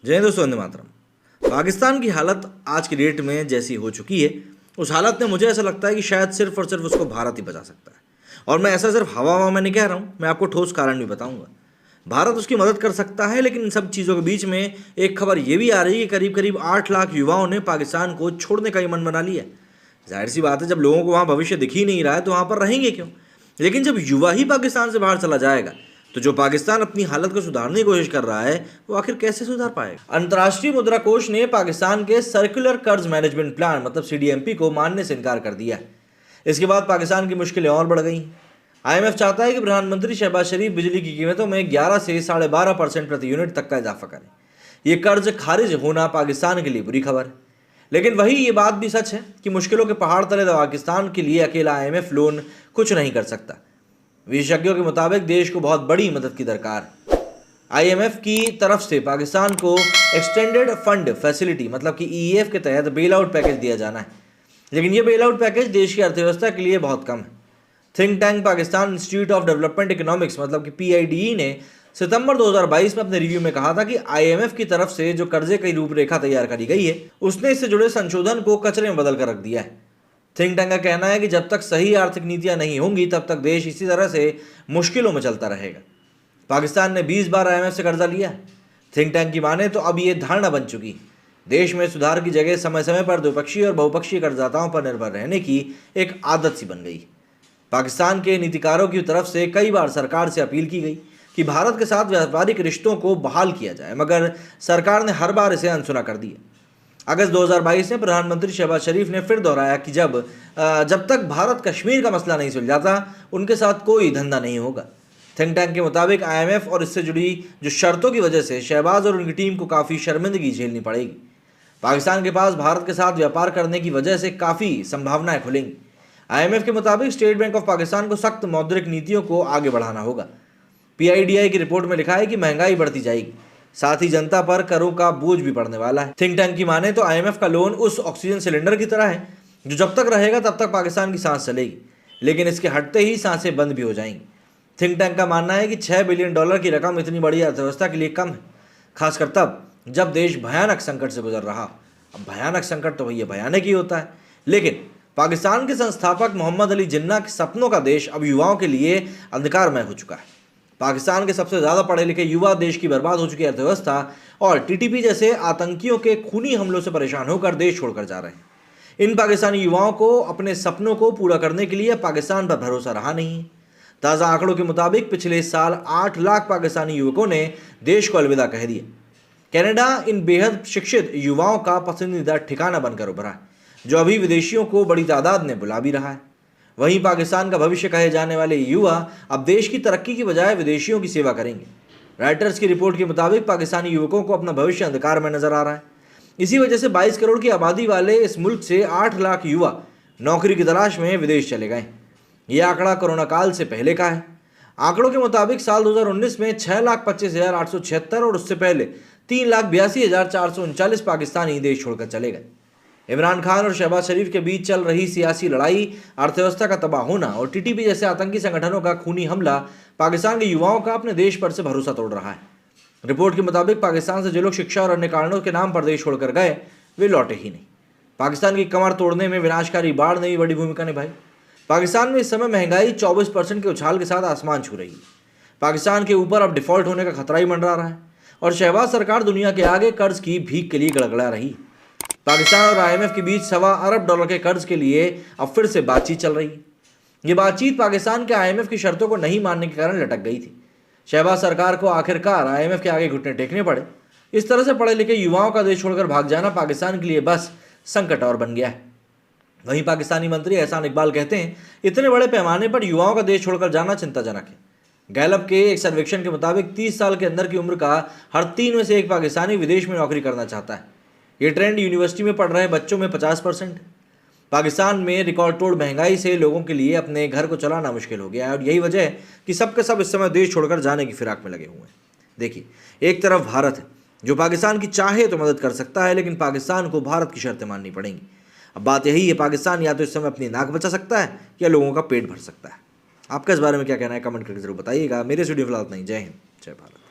जय हिंद दोस्तों, वंदे मातरम। पाकिस्तान की हालत आज की डेट में जैसी हो चुकी है, उस हालत में मुझे ऐसा लगता है कि शायद सिर्फ और सिर्फ उसको भारत ही बचा सकता है। और मैं ऐसा सिर्फ हवा में नहीं कह रहा हूँ, मैं आपको ठोस कारण भी बताऊंगा। भारत उसकी मदद कर सकता है, लेकिन इन सब चीज़ों के बीच में एक खबर ये भी आ रही है कि करीब करीब 8 लाख युवाओं ने पाकिस्तान को छोड़ने का ही मन बना लिया है। जाहिर सी बात है, जब लोगों को वहाँ भविष्य दिख ही नहीं रहा है तो वहाँ पर रहेंगे क्यों। लेकिन जब युवा ही पाकिस्तान से बाहर चला जाएगा तो जो पाकिस्तान अपनी हालत को सुधारने की कोशिश कर रहा है वो आखिर कैसे सुधार पाएगा। अंतर्राष्ट्रीय मुद्रा कोष ने पाकिस्तान के सर्कुलर कर्ज मैनेजमेंट प्लान मतलब सीडीएमपी को मानने से इनकार कर दिया है। इसके बाद पाकिस्तान की मुश्किलें और बढ़ गई। आईएमएफ चाहता है कि प्रधानमंत्री शहबाज शरीफ बिजली की कीमतों में 11 से 12.5% प्रति यूनिट तक का इजाफा करें। ये कर्ज खारिज होना पाकिस्तान के लिए बुरी खबर है, लेकिन वही ये बात भी सच है कि मुश्किलों के पहाड़ तले पाकिस्तान के लिए अकेला आईएमएफ लोन कुछ नहीं कर सकता। विशेषज्ञों के मुताबिक देश को बहुत बड़ी मदद की दरकार है। आईएमएफ की तरफ से पाकिस्तान को एक्सटेंडेड फंड फैसिलिटी मतलब कि ईईएफ के तहत बेल आउट पैकेज दिया जाना है, लेकिन ये बेल आउट पैकेज देश की अर्थव्यवस्था के लिए बहुत कम है। Think tank Pakistan institute of development economics मतलब कि पीआईडीई ने सितंबर 2022 में अपने रिव्यू में कहा था कि आईएमएफ की तरफ से जो कर्जे की रूपरेखा तैयार करी गई है उसने इससे जुड़े संशोधन को कचरे में बदल कर रख दिया है। थिंक टैंक का कहना है कि जब तक सही आर्थिक नीतियां नहीं होंगी तब तक देश इसी तरह से मुश्किलों में चलता रहेगा। पाकिस्तान ने 20 बार आईएमएफ से कर्जा लिया है। थिंक टैंक की माने तो अब ये धारणा बन चुकी है। देश में सुधार की जगह समय समय पर द्विपक्षीय और बहुपक्षीय कर्जदाताओं पर निर्भर रहने की एक आदत सी बन गई। पाकिस्तान के नीतिकारों की तरफ से कई बार सरकार से अपील की गई कि भारत के साथ व्यापारिक रिश्तों को बहाल किया जाए, मगर सरकार ने हर बार इसे अनसुना कर दिया। अगस्त 2022 में प्रधानमंत्री शहबाज शरीफ ने फिर दोहराया कि जब तक भारत कश्मीर का मसला नहीं सुलझाता उनके साथ कोई धंधा नहीं होगा। थिंक टैंक के मुताबिक आईएमएफ और इससे जुड़ी जो शर्तों की वजह से शहबाज और उनकी टीम को काफ़ी शर्मिंदगी झेलनी पड़ेगी। पाकिस्तान के पास भारत के साथ व्यापार करने की वजह से काफ़ी संभावनाएं खुलेंगी। आईएमएफ के मुताबिक स्टेट बैंक ऑफ पाकिस्तान को सख्त मौद्रिक नीतियों को आगे बढ़ाना होगा। पीआईडीआई की रिपोर्ट में लिखा है कि महंगाई बढ़ती जाएगी, साथ ही जनता पर करों का बोझ भी पड़ने वाला है। थिंक टैंक की माने तो आईएमएफ का लोन उस ऑक्सीजन सिलेंडर की तरह है जो जब तक रहेगा तब तक पाकिस्तान की सांस चलेगी, लेकिन इसके हटते ही सांसें बंद भी हो जाएंगी। थिंक टैंक का मानना है कि $6 बिलियन की रकम इतनी बड़ी अर्थव्यवस्था के लिए कम है, खासकर तब जब देश भयानक संकट से गुजर रहा। अब भयानक संकट तो भैया भयानक ही होता है, लेकिन पाकिस्तान के संस्थापक मोहम्मद अली जिन्ना के सपनों का देश अब युवाओं के लिए अंधकारमय हो चुका है। पाकिस्तान के सबसे ज़्यादा पढ़े लिखे युवा देश की बर्बाद हो चुकी अर्थव्यवस्था और टीटीपी जैसे आतंकियों के खूनी हमलों से परेशान होकर देश छोड़कर जा रहे हैं। इन पाकिस्तानी युवाओं को अपने सपनों को पूरा करने के लिए पाकिस्तान पर भरोसा रहा नहीं। ताज़ा आंकड़ों के मुताबिक पिछले साल 8 लाख पाकिस्तानी युवकों ने देश को अलविदा कह दिया। कनाडा इन बेहद शिक्षित युवाओं का पसंदीदा ठिकाना बनकर उभरा है, जो अभी विदेशियों को बड़ी तादाद में बुला भी रहा है। वहीं पाकिस्तान का भविष्य कहे जाने वाले युवा अब देश की तरक्की की बजाय विदेशियों की सेवा करेंगे। राइटर्स की रिपोर्ट के मुताबिक पाकिस्तानी युवकों को अपना भविष्य अंधकार में नजर आ रहा है। इसी वजह से 22 करोड़ की आबादी वाले इस मुल्क से 8 लाख युवा नौकरी की तलाश में विदेश चले गए। यह आंकड़ा कोरोना काल से पहले का है। आंकड़ों के मुताबिक साल 2019 में 6,25,876 और उससे पहले 3,82,439 पाकिस्तानी देश छोड़कर चले गए। इमरान खान और शहबाज शरीफ के बीच चल रही सियासी लड़ाई, अर्थव्यवस्था का तबाह होना और टीटीपी जैसे आतंकी संगठनों का खूनी हमला पाकिस्तान के युवाओं का अपने देश पर से भरोसा तोड़ रहा है। रिपोर्ट के मुताबिक पाकिस्तान से जो लोग शिक्षा और अन्य कारणों के नाम पर देश छोड़कर गए वे लौटे ही नहीं। पाकिस्तान की कमर तोड़ने में विनाशकारी बाढ़ ने भी बड़ी भूमिका निभाई। पाकिस्तान में इस समय महंगाई 24% के उछाल के साथ आसमान छू रही है। पाकिस्तान के ऊपर अब डिफॉल्ट होने का खतरा ही मंडरा रहा है और शहबाज सरकार दुनिया के आगे कर्ज की भीख के लिए गड़गड़ा रही। पाकिस्तान और आईएमएफ के बीच $1.25 अरब के कर्ज के लिए अब फिर से बातचीत चल रही है। ये बातचीत पाकिस्तान के आईएमएफ की शर्तों को नहीं मानने के कारण लटक गई थी। शहबाज सरकार को आखिरकार आईएमएफ के आगे घुटने टेकने पड़े। इस तरह से पढ़े लिखे युवाओं का देश छोड़कर भाग जाना पाकिस्तान के लिए बस संकट और बन गया है। वहीं पाकिस्तानी मंत्री एहसान इकबाल कहते हैं, इतने बड़े पैमाने पर युवाओं का देश छोड़कर जाना चिंताजनक है। गैलप के एक सर्वेक्षण के मुताबिक 30 साल के अंदर की उम्र का हर 3 में से एक पाकिस्तानी विदेश में नौकरी करना चाहता है। ये ट्रेंड यूनिवर्सिटी में पढ़ रहे बच्चों में 50%। पाकिस्तान में रिकॉर्ड तोड़ महंगाई से लोगों के लिए अपने घर को चलाना मुश्किल हो गया है और यही वजह है कि सबके सब इस समय देश छोड़कर जाने की फिराक में लगे हुए हैं। देखिए, एक तरफ भारत है जो पाकिस्तान की चाहे तो मदद कर सकता है, लेकिन पाकिस्तान को भारत की शर्तें माननी पड़ेंगी। अब बात यही है, पाकिस्तान या तो इस समय अपनी नाक बचा सकता है या लोगों का पेट भर सकता है। आपका इस बारे में क्या कहना है कमेंट करके जरूर बताइएगा। मेरे स्टूडियो फिलहाल नहीं। जय हिंद, जय भारत।